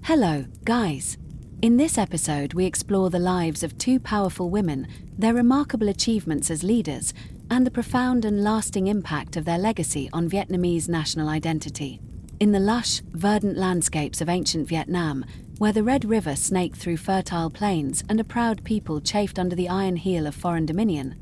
Hello, guys. In this episode, we explore the lives of two powerful women, their remarkable achievements as leaders, and the profound and lasting impact of their legacy on Vietnamese national identity. In the lush, verdant landscapes of ancient Vietnam, where the Red River snaked through fertile plains and a proud people chafed under the iron heel of foreign dominion,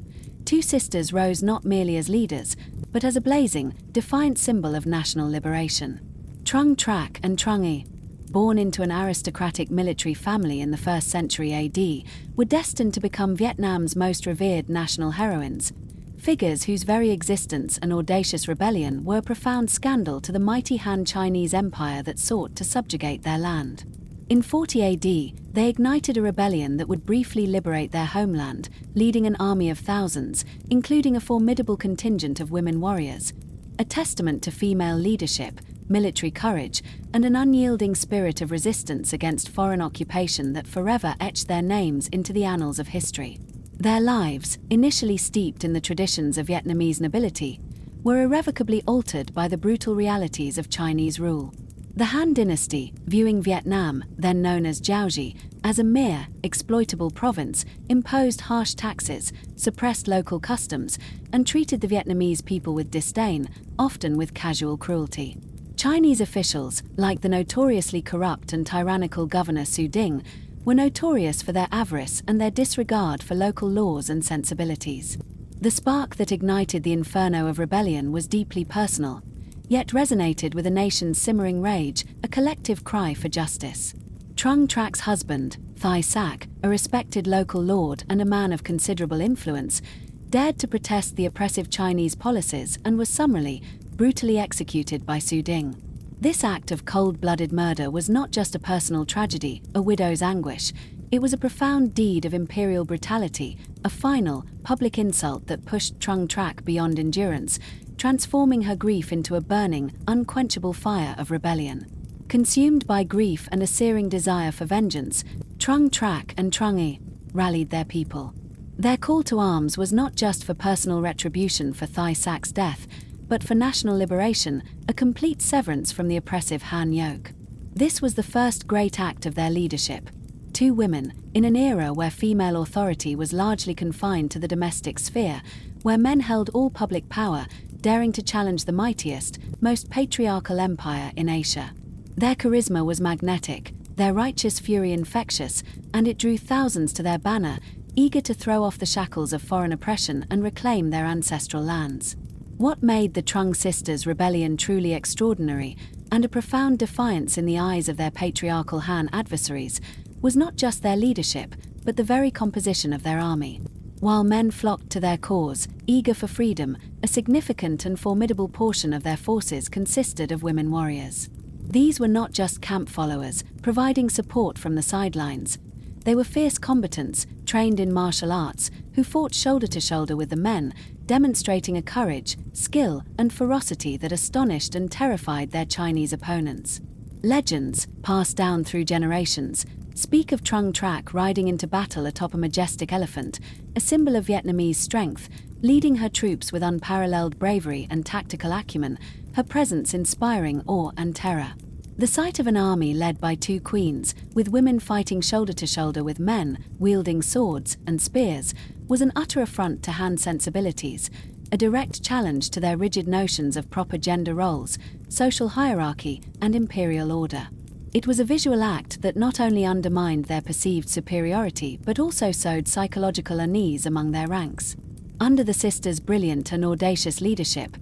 two sisters rose not merely as leaders, but as a blazing, defiant symbol of national liberation. Trung Trac and Trung Y, born into an aristocratic military family in the 1st century AD, were destined to become Vietnam's most revered national heroines, figures whose very existence and audacious rebellion were a profound scandal to the mighty Han Chinese Empire that sought to subjugate their land. In 40 AD, they ignited a rebellion that would briefly liberate their homeland, leading an army of thousands, including a formidable contingent of women warriors, a testament to female leadership, military courage, and an unyielding spirit of resistance against foreign occupation that forever etched their names into the annals of history. Their lives, initially steeped in the traditions of Vietnamese nobility, were irrevocably altered by the brutal realities of Chinese rule. The Han dynasty, viewing Vietnam, then known as Jiaoxi, as a mere, exploitable province, imposed harsh taxes, suppressed local customs, and treated the Vietnamese people with disdain, often with casual cruelty. Chinese officials, like the notoriously corrupt and tyrannical governor Su Ding, were notorious for their avarice and their disregard for local laws and sensibilities. The spark that ignited the inferno of rebellion was deeply personal, yet resonated with a nation's simmering rage, a collective cry for justice. Trung Trac's husband, Thai Sac, a respected local lord and a man of considerable influence, dared to protest the oppressive Chinese policies and was summarily, brutally executed by Su Ding. This act of cold-blooded murder was not just a personal tragedy, a widow's anguish. It was a profound deed of imperial brutality, a final, public insult that pushed Trung Trac beyond endurance, transforming her grief into a burning, unquenchable fire of rebellion. Consumed by grief and a searing desire for vengeance, Trung Trac and Trung Y rallied their people. Their call to arms was not just for personal retribution for Thai Sac's death, but for national liberation, a complete severance from the oppressive Han yoke. This was the first great act of their leadership. Two women, in an era where female authority was largely confined to the domestic sphere, where men held all public power, daring to challenge the mightiest, most patriarchal empire in Asia. Their charisma was magnetic, their righteous fury infectious, and it drew thousands to their banner, eager to throw off the shackles of foreign oppression and reclaim their ancestral lands. What made the Trung Sisters' rebellion truly extraordinary, and a profound defiance in the eyes of their patriarchal Han adversaries, was not just their leadership, but the very composition of their army. While men flocked to their cause, eager for freedom, a significant and formidable portion of their forces consisted of women warriors. These were not just camp followers, providing support from the sidelines. They were fierce combatants, trained in martial arts, who fought shoulder to shoulder with the men, demonstrating a courage, skill, and ferocity that astonished and terrified their Chinese opponents. Legends, passed down through generations, speak of Trung Trac riding into battle atop a majestic elephant, a symbol of Vietnamese strength, leading her troops with unparalleled bravery and tactical acumen, her presence inspiring awe and terror. The sight of an army led by two queens, with women fighting shoulder to shoulder with men, wielding swords and spears, was an utter affront to Han sensibilities, a direct challenge to their rigid notions of proper gender roles, social hierarchy, and imperial order. It was a visual act that not only undermined their perceived superiority but also sowed psychological unease among their ranks. Under the sisters' brilliant and audacious leadership,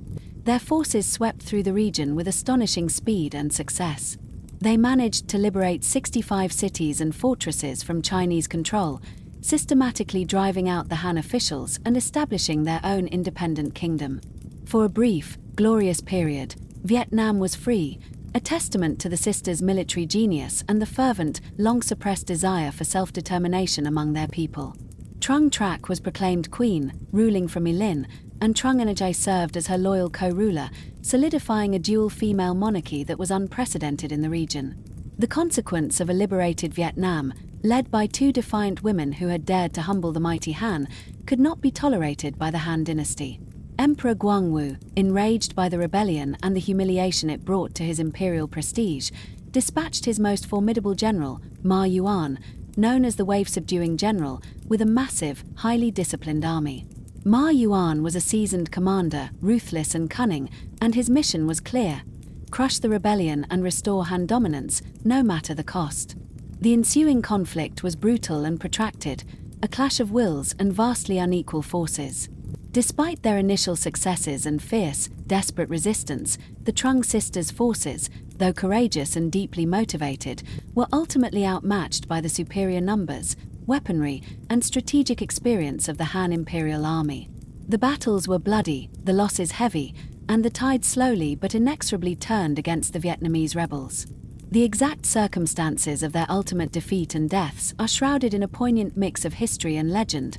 their forces swept through the region with astonishing speed and success. They managed to liberate 65 cities and fortresses from Chinese control, systematically driving out the Han officials and establishing their own independent kingdom. For a brief, glorious period, Vietnam was free, a testament to the sisters' military genius and the fervent, long-suppressed desire for self-determination among their people. Trung Trac was proclaimed queen, ruling from My Linh, and Trung Y served as her loyal co-ruler, solidifying a dual female monarchy that was unprecedented in the region. The consequence of a liberated Vietnam, led by two defiant women who had dared to humble the mighty Han, could not be tolerated by the Han dynasty. Emperor Guangwu, enraged by the rebellion and the humiliation it brought to his imperial prestige, dispatched his most formidable general, Ma Yuan, known as the wave-subduing general, with a massive, highly disciplined army. Ma Yuan was a seasoned commander, ruthless and cunning, and his mission was clear: crush the rebellion and restore Han dominance, no matter the cost. The ensuing conflict was brutal and protracted, a clash of wills and vastly unequal forces. Despite their initial successes and fierce, desperate resistance, the Trung Sisters' forces, though courageous and deeply motivated, were ultimately outmatched by the superior numbers, weaponry, and strategic experience of the Han Imperial Army. The battles were bloody, the losses heavy, and the tide slowly but inexorably turned against the Vietnamese rebels. The exact circumstances of their ultimate defeat and deaths are shrouded in a poignant mix of history and legend,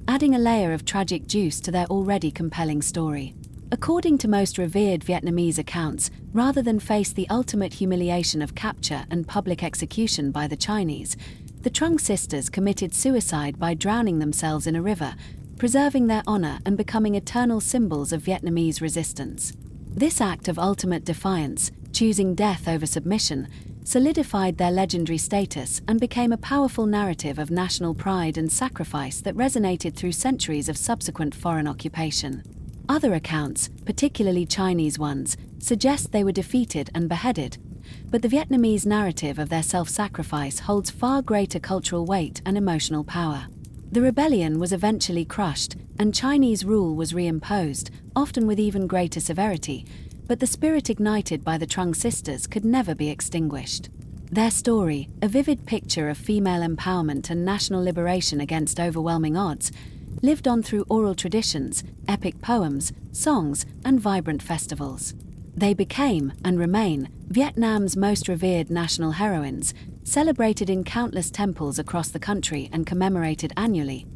adding a layer of tragic juice to their already compelling story. According to most revered Vietnamese accounts, rather than face the ultimate humiliation of capture and public execution by the Chinese, the Trung Sisters committed suicide by drowning themselves in a river, preserving their honor and becoming eternal symbols of Vietnamese resistance. This act of ultimate defiance, choosing death over submission, solidified their legendary status and became a powerful narrative of national pride and sacrifice that resonated through centuries of subsequent foreign occupation. Other accounts, particularly Chinese ones, suggest they were defeated and beheaded, but the Vietnamese narrative of their self-sacrifice holds far greater cultural weight and emotional power. The rebellion was eventually crushed, and Chinese rule was reimposed, often with even greater severity, but the spirit ignited by the Trung Sisters could never be extinguished. Their story, a vivid picture of female empowerment and national liberation against overwhelming odds, lived on through oral traditions, epic poems, songs, and vibrant festivals. They became, and remain, Vietnam's most revered national heroines, celebrated in countless temples across the country and commemorated annually.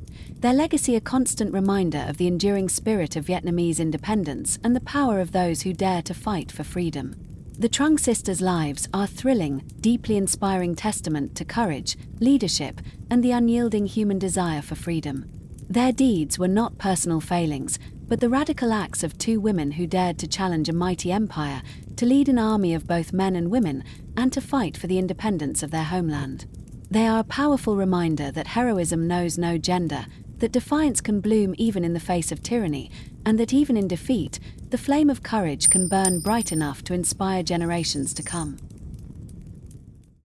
Their legacy a constant reminder of the enduring spirit of Vietnamese independence and the power of those who dare to fight for freedom. The Trung Sisters' lives are a thrilling, deeply inspiring testament to courage, leadership, and the unyielding human desire for freedom. Their deeds were not personal failings, but the radical acts of two women who dared to challenge a mighty empire, to lead an army of both men and women, and to fight for the independence of their homeland. They are a powerful reminder that heroism knows no gender, that defiance can bloom even in the face of tyranny, and that even in defeat, the flame of courage can burn bright enough to inspire generations to come.